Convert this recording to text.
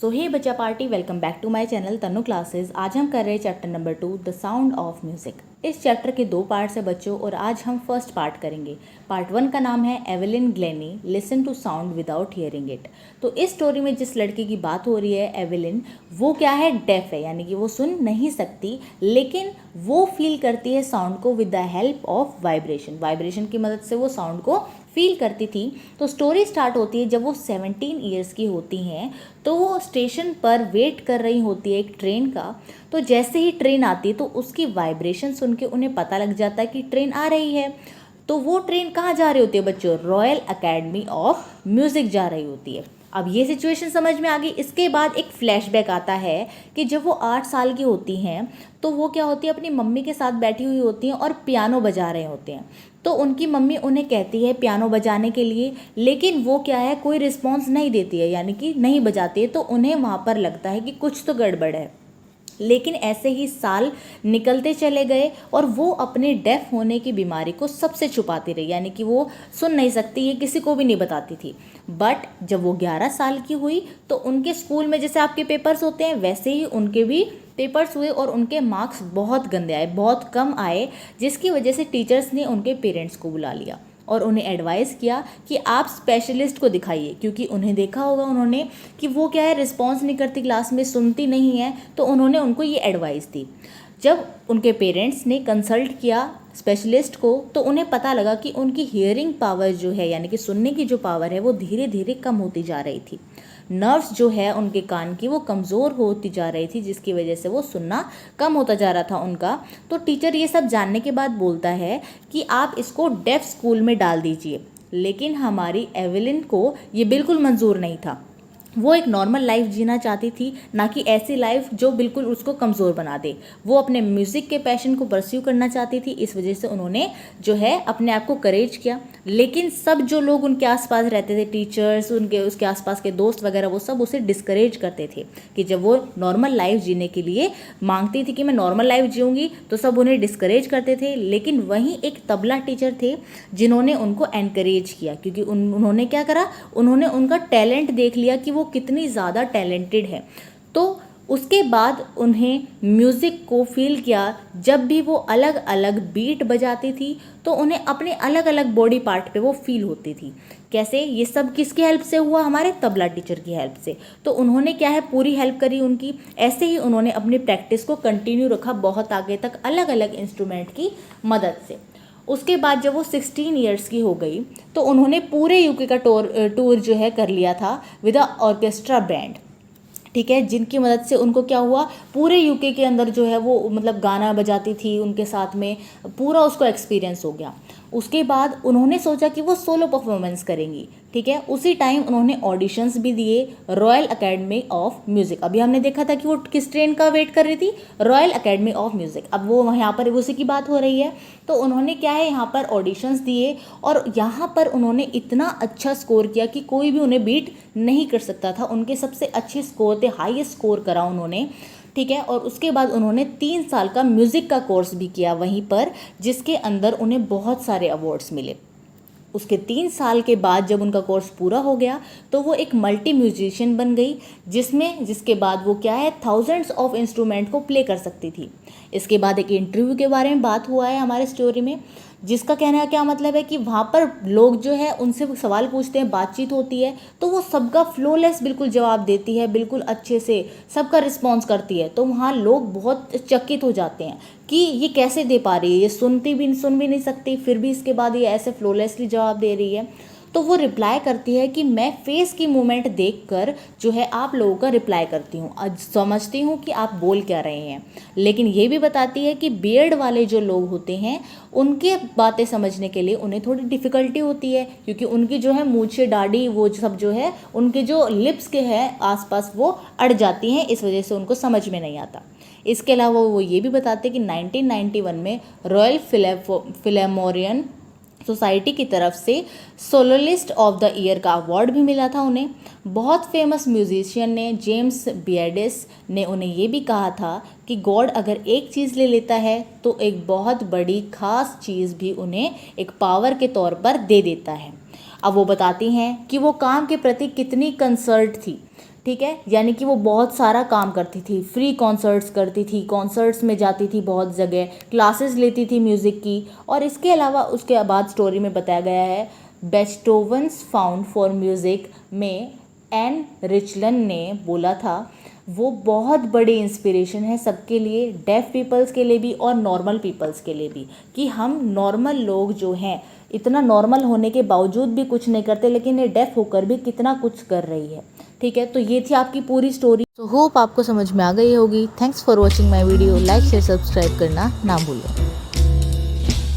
सो hey बच्चा party, welcome back to my channel Tanu classes. आज हम कर रहे हैं chapter number 2 the sound of music. इस चैप्टर के 2 पार्ट्स हैं बच्चों, और आज हम फर्स्ट पार्ट करेंगे। पार्ट 1 का नाम है Evelyn Glennie listen to sound without hearing it. तो इस स्टोरी में जिस लड़की की बात हो रही है एवेलिन, वो क्या है, डेफ है, यानी कि वो सुन नहीं सकती, लेकिन वो फील करती है साउंड को with the help of vibration. Vibration की मदद से वो साउंड को फील करती थी। तो स्टोरी स्टार्ट होती है जब वो 17 ईयर्स की होती हैं। तो वो स्टेशन पर वेट कर रही होती है एक ट्रेन का। तो जैसे ही ट्रेन आती है तो उसकी वाइब्रेशन सुन के उन्हें पता लग जाता है कि ट्रेन आ रही है। तो वो ट्रेन कहाँ जा रही होती है बच्चों? रॉयल अकेडमी ऑफ म्यूज़िक जा रही होती है। अब ये सिचुएशन समझ में आ गई। इसके बाद एक फ्लैशबैक आता है कि जब वो 8 साल की होती हैं तो वो क्या होती है, अपनी मम्मी के साथ बैठी हुई होती हैं और पियानो बजा रहे होते हैं। तो उनकी मम्मी उन्हें कहती है पियानो बजाने के लिए, लेकिन वो क्या है, कोई रिस्पॉन्स नहीं देती है, यानी कि नहीं बजाती है। तो उन्हें वहाँ पर लगता है कि कुछ तो गड़बड़ है। लेकिन ऐसे ही साल निकलते चले गए और वो अपने डेफ होने की बीमारी को सबसे छुपाती रही, यानी कि वो सुन नहीं सकती, ये किसी को भी नहीं बताती थी। बट जब वो 11 साल की हुई तो उनके स्कूल में जैसे आपके पेपर्स होते हैं वैसे ही उनके भी पेपर्स हुए, और उनके मार्क्स बहुत गंदे आए, बहुत कम आए, जिसकी वजह से टीचर्स ने उनके पेरेंट्स को बुला लिया और उन्हें एडवाइस किया कि आप स्पेशलिस्ट को दिखाइए, क्योंकि उन्हें देखा होगा उन्होंने कि वो क्या है, रिस्पॉन्स नहीं करती क्लास में, सुनती नहीं है। तो उन्होंने उनको ये एडवाइस दी। जब उनके पेरेंट्स ने कंसल्ट किया स्पेशलिस्ट को तो उन्हें पता लगा कि उनकी हियरिंग पावर जो है, यानी कि सुनने की जो पावर है, वो धीरे धीरे कम होती जा रही थी। नर्व्स जो है उनके कान की वो कमज़ोर होती जा रही थी, जिसकी वजह से वो सुनना कम होता जा रहा था उनका। तो टीचर ये सब जानने के बाद बोलता है कि आप इसको डेफ स्कूल में डाल दीजिए। लेकिन हमारी एवेलिन को ये बिल्कुल मंजूर नहीं था। वो एक नॉर्मल लाइफ जीना चाहती थी, ना कि ऐसी लाइफ जो बिल्कुल उसको कमज़ोर बना दे। वो अपने म्यूज़िक के पैशन को परस्यू करना चाहती थी, इस वजह से उन्होंने जो है अपने आप को करेज किया। लेकिन सब जो लोग उनके आसपास रहते थे, टीचर्स, उनके उसके आसपास के दोस्त वगैरह, वो सब उसे डिस्करेज करते थे कि जब वो नॉर्मल लाइफ जीने के लिए मांगती थी कि मैं नॉर्मल लाइफ जीऊँगी, तो सब उन्हें डिस्करेज करते थे। लेकिन वहीं एक तबला टीचर थे जिन्होंने उनको एनकरेज किया, क्योंकि उन्होंने क्या करा, उन्होंने उनका टैलेंट देख लिया कि वो कितनी ज़्यादा टैलेंटेड है। तो उसके बाद उन्हें म्यूज़िक को फील किया। जब भी वो अलग अलग बीट बजाती थी तो उन्हें अपने अलग अलग बॉडी पार्ट पे वो फील होती थी। कैसे? ये सब किसकी हेल्प से हुआ? हमारे तबला टीचर की हेल्प से। तो उन्होंने क्या है, पूरी हेल्प करी उनकी। ऐसे ही उन्होंने अपनी प्रैक्टिस को कंटिन्यू रखा बहुत आगे तक, अलग अलग इंस्ट्रूमेंट की मदद से। उसके बाद जब वो 16 ईयर्स की हो गई तो उन्होंने पूरे यूके का टूर जो है कर लिया था विद अ ऑर्केस्ट्रा बैंड, ठीक है, जिनकी मदद से उनको क्या हुआ, पूरे यूके के अंदर जो है वो मतलब गाना बजाती थी उनके साथ में, पूरा उसको एक्सपीरियंस हो गया। उसके बाद उन्होंने सोचा कि वो सोलो परफॉर्मेंस करेंगी, ठीक है। उसी टाइम उन्होंने ऑडिशंस भी दिए रॉयल अकेडमी ऑफ म्यूज़िक। अभी हमने देखा था कि वो किस ट्रेन का वेट कर रही थी, रॉयल अकेडमी ऑफ म्यूज़िक। अब वो यहाँ पर उसी की बात हो रही है। तो उन्होंने क्या है, यहाँ पर ऑडिशंस दिए और यहाँ पर उन्होंने इतना अच्छा स्कोर किया कि कोई भी उन्हें बीट नहीं कर सकता था। उनके सबसे अच्छे स्कोर थे, हाईएस्ट स्कोर करा उन्होंने, ठीक है। और उसके बाद उन्होंने 3 साल का म्यूज़िक का कोर्स भी किया वहीं पर, जिसके अंदर उन्हें बहुत सारे अवार्ड्स मिले। उसके 3 साल के बाद जब उनका कोर्स पूरा हो गया तो वो एक मल्टी म्यूजिशियन बन गई, जिसके बाद वो क्या है, थाउजेंड्स ऑफ इंस्ट्रूमेंट को प्ले कर सकती थी। इसके बाद एक इंटरव्यू के बारे में बात हुआ है हमारे स्टोरी में, जिसका कहने का क्या मतलब है कि वहाँ पर लोग जो है उनसे सवाल पूछते हैं, बातचीत होती है, तो वो सबका फ्लोलेस बिल्कुल जवाब देती है, बिल्कुल अच्छे से सबका रिस्पॉन्स करती है। तो वहाँ लोग बहुत चकित हो जाते हैं कि ये कैसे दे पा रही है, ये सुन भी नहीं सकती, फिर भी इसके बाद ये ऐसे फ्लोलेसली जवाब दे रही है। तो वो रिप्लाई करती है कि मैं फेस की मूवमेंट देखकर जो है आप लोगों का रिप्लाई करती हूँ, आज समझती हूँ कि आप बोल क्या रहे हैं। लेकिन ये भी बताती है कि बियर्ड वाले जो लोग होते हैं उनके बातें समझने के लिए उन्हें थोड़ी डिफ़िकल्टी होती है, क्योंकि उनकी जो है मूछें, दाढ़ी, वो सब जो है उनके जो लिप्स के हैं आसपास वो अड़ जाती हैं, इस वजह से उनको समझ में नहीं आता। इसके अलावा वो ये भी बताते हैं कि 1991 में रॉयल फिल्मोरियन सोसाइटी की तरफ से सोलोलिस्ट ऑफ द ईयर का अवार्ड भी मिला था उन्हें। बहुत फेमस म्यूजिशियन ने, जेम्स बियर्डिस ने उन्हें ये भी कहा था कि गॉड अगर एक चीज़ ले लेता है तो एक बहुत बड़ी खास चीज़ भी उन्हें एक पावर के तौर पर दे देता है। अब वो बताती हैं कि वो काम के प्रति कितनी कंसर्ट थी, ठीक है, यानी कि वो बहुत सारा काम करती थी, फ्री कॉन्सर्ट्स करती थी, कॉन्सर्ट्स में जाती थी बहुत जगह, क्लासेस लेती थी म्यूज़िक की। और इसके अलावा उसके बाद स्टोरी में बताया गया है बेथोवेन्स फाउंड फॉर म्यूज़िक में एन रिचलन ने बोला था वो बहुत बड़ी इंस्पिरेशन है सबके लिए, डेफ पीपल्स के लिए भी और नॉर्मल पीपल्स के लिए भी, कि हम नॉर्मल लोग जो हैं इतना नॉर्मल होने के बावजूद भी कुछ नहीं करते, लेकिन ये डेफ होकर भी कितना कुछ कर रही है। ठीक है, तो ये थी आपकी पूरी स्टोरी। तो होप आपको समझ में आ गई होगी। Thanks for watching my video. Like share subscribe करना ना भूलें।